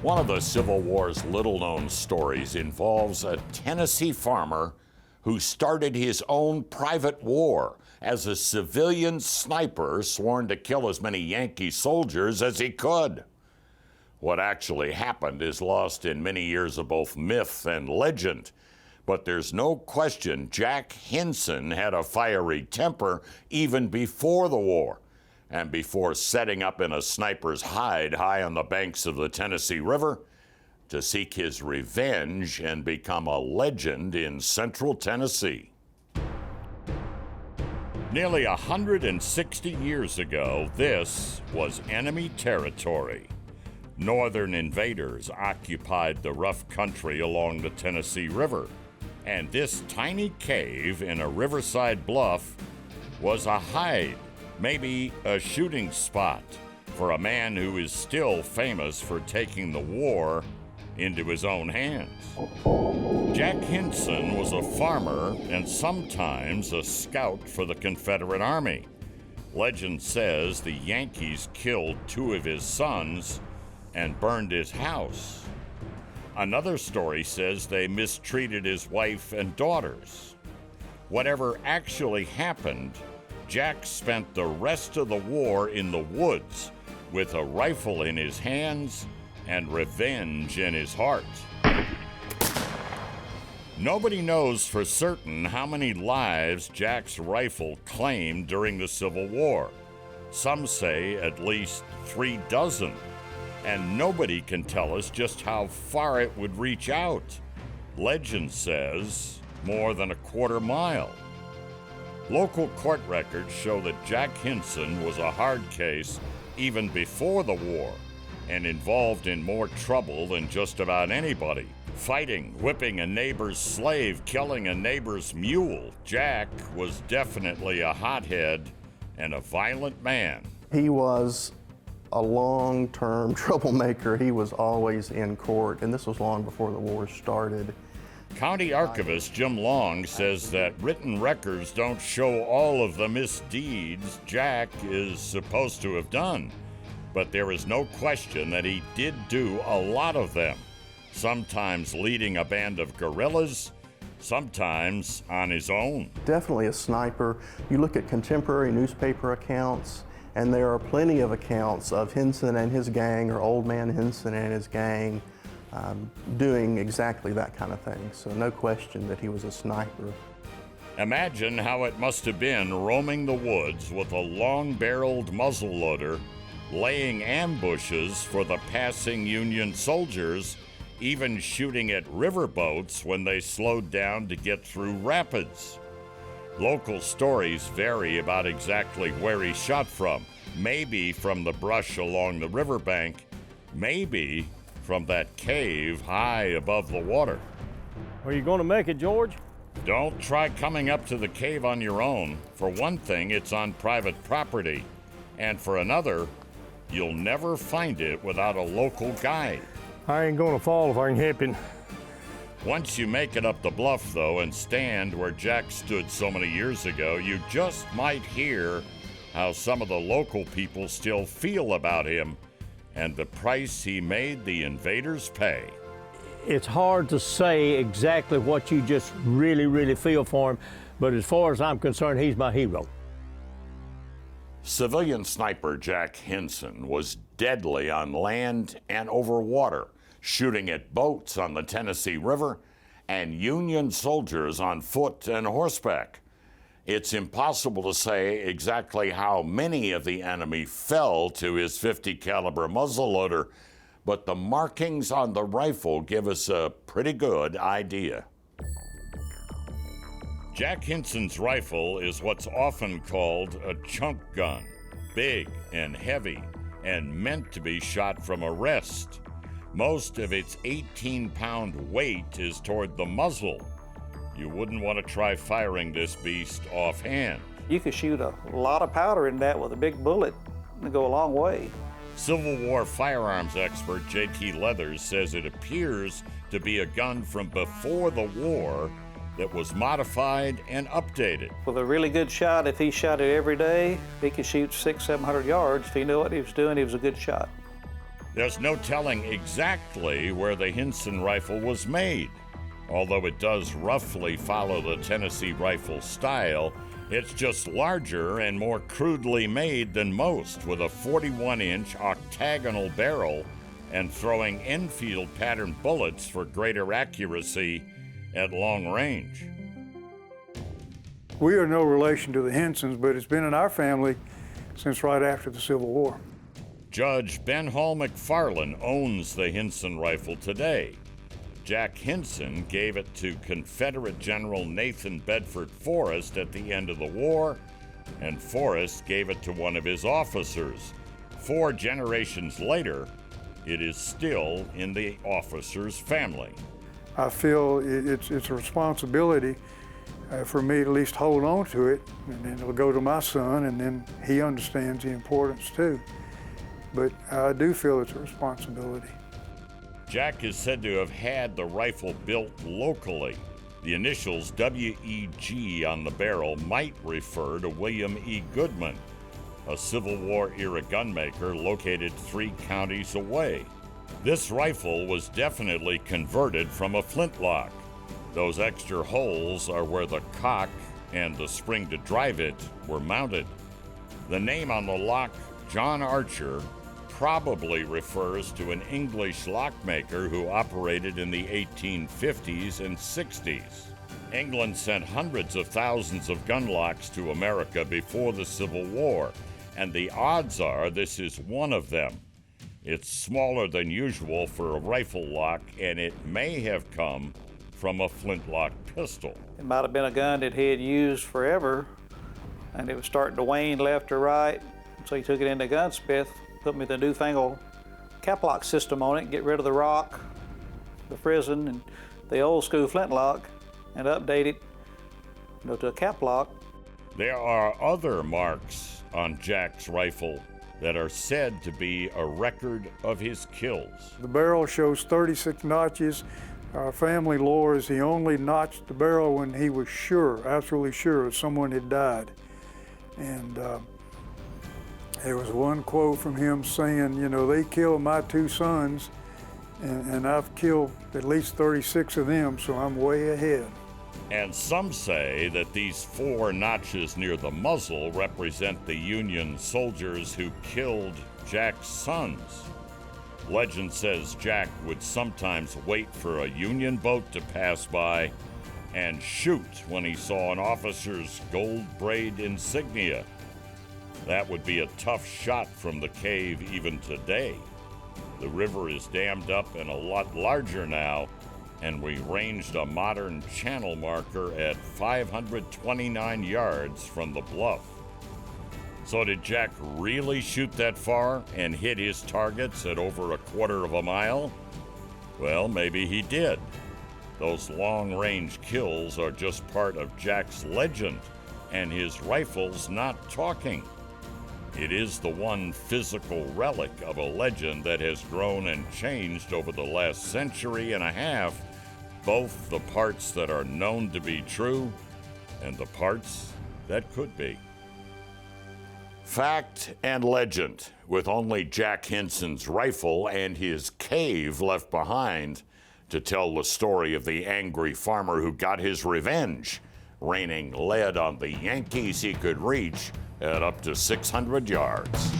One of the Civil War's little-known stories involves a Tennessee farmer who started his own private war as a civilian sniper sworn to kill as many Yankee soldiers as he could. What actually happened is lost in many years of both myth and legend, but there's no question Jack Henson had a fiery temper even before the war, and before setting up in a sniper's hide high on the banks of the Tennessee River to seek his revenge and become a legend in central Tennessee. Nearly 160 years ago, this was enemy territory. Northern invaders occupied the rough country along the Tennessee River, and this tiny cave in a riverside bluff was a hide, maybe a shooting spot, for a man who is still famous for taking the war into his own hands. Jack Henson was a farmer and sometimes a scout for the Confederate Army. Legend says the Yankees killed 2 of his sons and burned his house. Another story says they mistreated his wife and daughters. Whatever actually happened, Jack spent the rest of the war in the woods with a rifle in his hands and revenge in his heart. Nobody knows for certain how many lives Jack's rifle claimed during the Civil War. Some say at least 3 dozen, and nobody can tell us just how far it would reach out. Legend says more than a quarter mile. Local court records show that Jack Henson was a hard case even before the war, and involved in more trouble than just about anybody. Fighting, whipping a neighbor's slave, killing a neighbor's mule. Jack was definitely a hothead and a violent man. He was a long-term troublemaker. He was always in court, and this was long before the war started. County Archivist Jim Long says that written records don't show all of the misdeeds Jack is supposed to have done, but there is no question that he did do a lot of them, sometimes leading a band of guerrillas, sometimes on his own. Definitely a sniper. You look at contemporary newspaper accounts, and there are plenty of accounts of Henson and his gang, or Old Man Henson and his gang, doing exactly that kind of thing. So no question that he was a sniper. Imagine how it must have been roaming the woods with a long-barreled muzzleloader, laying ambushes for the passing Union soldiers, even shooting at riverboats when they slowed down to get through rapids. Local stories vary about exactly where he shot from. Maybe from the brush along the riverbank, maybe from that cave high above the water. Are you going to make it, George? Don't try coming up to the cave on your own. For one thing, it's on private property. And for another, you'll never find it without a local guide. I ain't gonna fall if I can help it. Once you make it up the bluff, though, and stand where Jack stood so many years ago, you just might hear how some of the local people still feel about him and the price he made the invaders pay. It's hard to say exactly what you just really feel for him, but as far as I'm concerned, he's my hero. Civilian sniper Jack Henson was deadly on land and over water, shooting at boats on the Tennessee River and Union soldiers on foot and horseback. It's impossible to say exactly how many of the enemy fell to his .50 caliber muzzleloader, but the markings on the rifle give us a pretty good idea. Jack Henson's rifle is what's often called a chunk gun, big and heavy and meant to be shot from a rest. Most of its 18-pound weight is toward the muzzle. You wouldn't want to try firing this beast offhand. You could shoot a lot of powder in that with a big bullet and go a long way. Civil War firearms expert J.T. Leathers says it appears to be a gun from before the war that was modified and updated. With a really good shot, if he shot it every day, he could shoot 600-700 yards. If he knew what he was doing, he was a good shot. There's no telling exactly where the Henson rifle was made. Although it does roughly follow the Tennessee rifle style, it's just larger and more crudely made than most, with a 41-inch octagonal barrel and throwing Enfield pattern bullets for greater accuracy at long range. We are no relation to the Hensons, but it's been in our family since right after the Civil War. Judge Ben Hall McFarland owns the Henson rifle today. Jack Henson gave it to Confederate General Nathan Bedford Forrest at the end of the war, and Forrest gave it to one of his officers. 4 generations later, it is still in the officer's family. I feel it's a responsibility for me to at least hold on to it, and then it'll go to my son, and then he understands the importance too. But I do feel it's a responsibility. Jack is said to have had the rifle built locally. The initials WEG on the barrel might refer to William E. Goodman, a Civil War-era gunmaker located 3 counties away. This rifle was definitely converted from a flintlock. Those extra holes are where the cock and the spring to drive it were mounted. The name on the lock, John Archer, probably refers to an English lockmaker who operated in the 1850s and 60s. England sent hundreds of thousands of gun locks to America before the Civil War, and the odds are this is one of them. It's smaller than usual for a rifle lock, and it may have come from a flintlock pistol. It might have been a gun that he had used forever, and it was starting to wane left or right, so he took it into gunsmith, put me the newfangled cap lock system on it, get rid of the rock, the frizzen, and the old school flintlock, and update it to a cap lock. There are other marks on Jack's rifle that are said to be a record of his kills. The barrel shows 36 notches. Our family lore is he only notched the barrel when he was sure, absolutely sure, someone had died. And there was one quote from him saying, you know, they killed my 2 sons, and I've killed at least 36 of them, so I'm way ahead. And some say that these 4 notches near the muzzle represent the Union soldiers who killed Jack's sons. Legend says Jack would sometimes wait for a Union boat to pass by and shoot when he saw an officer's gold braid insignia. That would be a tough shot from the cave even today. The river is dammed up and a lot larger now, and we ranged a modern channel marker at 529 yards from the bluff. So did Jack really shoot that far and hit his targets at over 1/4 mile? Well, maybe he did. Those long-range kills are just part of Jack's legend, and his rifle's not talking. It is the one physical relic of a legend that has grown and changed over the last century and a half, both the parts that are known to be true and the parts that could be. Fact and legend, with only Jack Henson's rifle and his cave left behind to tell the story of the angry farmer who got his revenge, raining lead on the Yankees he could reach at up to 600 yards.